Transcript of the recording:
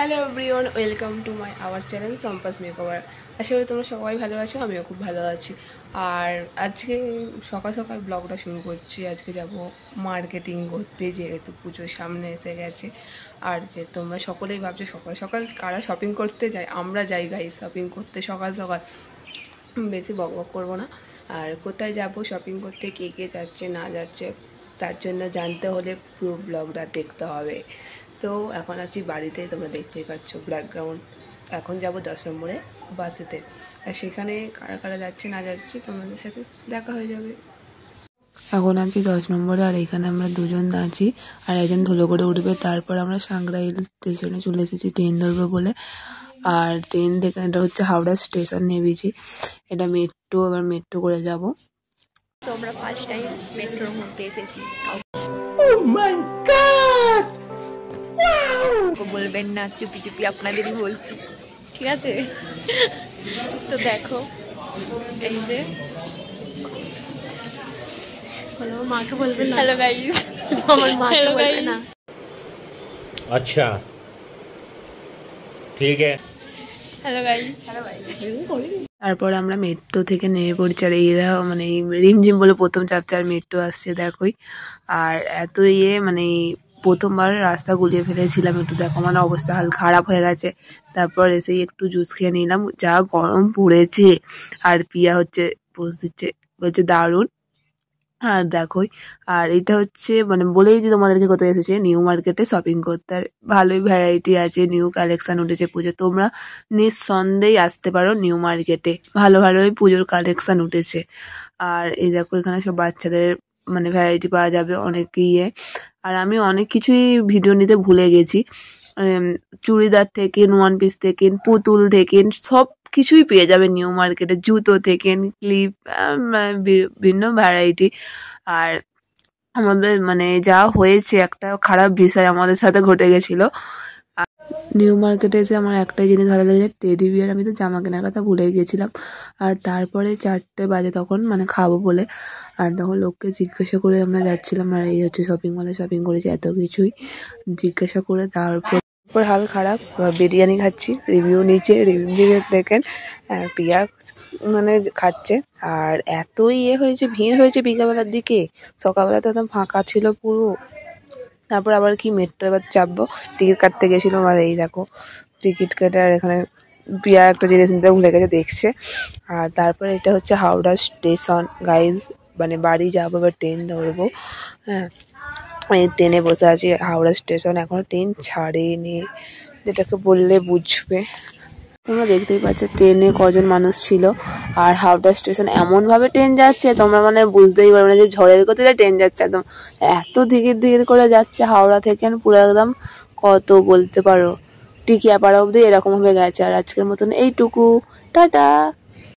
Hello everyone, welcome to my our channel সম্পাস makeover. আশা করি তোমরা সবাই ভালো আছো, আমিও খুব ভালো আছি। আর আজকে সকাল সকাল ব্লগটা শুরু করছি। আজকে যাব মার্কেটিং করতে, যেহেতু পুজোর সামনে এসে গেছে। আর যে তোমরা সকলেই ভাবছো সকাল সকাল কারা শপিং করতে যায়, আমরা যাই গাইস শপিং করতে সকাল সকাল। বেশি বক বক করবো না। আর কোথায় যাব শপিং করতে, কে কে যাচ্ছে না যাচ্ছে, তার জন্য জানতে হলে পুরো ব্লগটা দেখতে হবে। তো এখন আছি বাড়িতে, তোমরা দেখতেই পাচ্ছ ব্যাকগ্রাউন্ড। এখন যাব 10 নম্বরে বাসেতে, আর সেখানে কারা কারা যাচ্ছে না যাচ্ছে তোমাদের সাথে দেখা হয়ে যাবে। এখন আছি 10 নম্বরে, আর এখানে আমরা দুজন আছি, আর একজন ধুলো করে উঠবে। তারপর আমরা সাংগ্রাইল স্টেশনে চলে এসেছি ট্রেন ধরবো বলে। আর ট্রেন দেখে, এটা হচ্ছে হাওড়া স্টেশন নেমেছি, এটা মেট্রো, এবার মেট্রো করে যাব। তো আমরা ফার্স্ট টাইম মেট্রোর মধ্যে এসেছি। বলবেন না, চুপি চুপি আপনাদেরই বলছি, ঠিক আছে? তো দেখো, এই যে মাকে বলবে না, হ্যালো গাইস, আমার মাকে বলবে না। अच्छा ठीक है। Hello guys. তারপর আমরা মেট্রো থেকে নেমে পড়ছি, আর এরা মানে রিমঝিম বলে প্রথম চাপছে, আর মেট্রো আসছে দেখোই। আর এত মানে প্রথমবার রাস্তা গুলিয়ে ফেলেছিলাম একটু, দেখো মানে অবস্থা হাল খারাপ হয়ে গেছে। তারপর এসেই একটু জুস খেয়ে নিলাম, যা গরম পড়েছে। আর পিয়া হচ্ছে পোজ দিচ্ছে, বলছে দারুণ। আর দেখোই, আর এটা হচ্ছে মানে বলেই যে তোমাদেরকে কোথায় এসেছে, নিউ মার্কেটে শপিং করতে। আর ভালোই ভ্যারাইটি আছে, নিউ কালেকশন উঠেছে পুজো, তোমরা নিঃসন্দেহে আসতে পারো নিউ মার্কেটে, ভালো ভালোই পুজোর কালেকশন উঠেছে। আর এই দেখো এখানে সব বাচ্চাদের মানে ভ্যারাইটি পাওয়া যাবে অনেক ইয়ে। আর আমি অনেক কিছুই ভিডিও নিতে ভুলে গেছি, চুড়িদার থেকে, ওয়ান পিস থেকে, পুতুল থেকে, সব কিছুই পেয়ে যাবে নিউ মার্কেটে, জুতো থেকে, ক্লিপ, বিভিন্ন ভ্যারাইটি। আর আমাদের মানে যা হয়েছে, একটা খারাপ বিষয় আমাদের সাথে ঘটে গেছিলো। নিউ মার্কেটে এসে আমার একটাই জিনিস ভালো লেগেছে, টেডি বিয়ার। আমি তো জামা কেনার কথা ভুলে গেছিলাম। আর তারপরে 4টে বাজে তখন মানে খাবো বলে, আর তখন লোককে জিজ্ঞাসা করে আমরা যাচ্ছিলাম। আর এই হচ্ছে শপিং মলে শপিং করেছি, এত কিছুই জিজ্ঞাসা করে। তারপর হাল খারাপ, বিরিয়ানি খাচ্ছি, রিভিউ নিচে, রিভিউ দেখেন। পিয়া মানে খাচ্ছে। আর এত হয়েছে, ভিড় হয়েছে বিকালবেলার দিকে, সকালবেলা তো একদম ফাঁকা ছিল পুরো। তারপর আবার কি মেট্রো এবার চাপবো, টিকিট কাটতে গেছিলাম। আর এই দেখো টিকিট কেটে, আর এখানে পিয়া একটা জিনিস নিতে ভুলে গেছে, দেখছে। আর তারপরে এটা হচ্ছে হাওড়া স্টেশন গাইজ, মানে বাড়ি যাবো, এবার ট্রেন ধরবো। হ্যাঁ, এই ট্রেনে বসে আছি হাওড়া স্টেশন, এখনো ট্রেন ছাড়েনি, যেটাকে বললে বুঝবে। তোমরা দেখতেই পাচ্ছ ট্রেনে কজন মানুষ ছিল। আর হাওড়া স্টেশন এমনভাবে ট্রেন যাচ্ছে, তোমরা মানে বুঝতেই পারবে না যে ঝড়ের গতিতে ট্রেন যাচ্ছে, একদম এত ধীরে ধীরে করে যাচ্ছে হাওড়া থেকে, পুরো একদম কত বলতে পারো টিকিয়াপাড়া অবধি এরকম ভাবে গেছে। আর আজকের মতন এইটুকু, টাটা।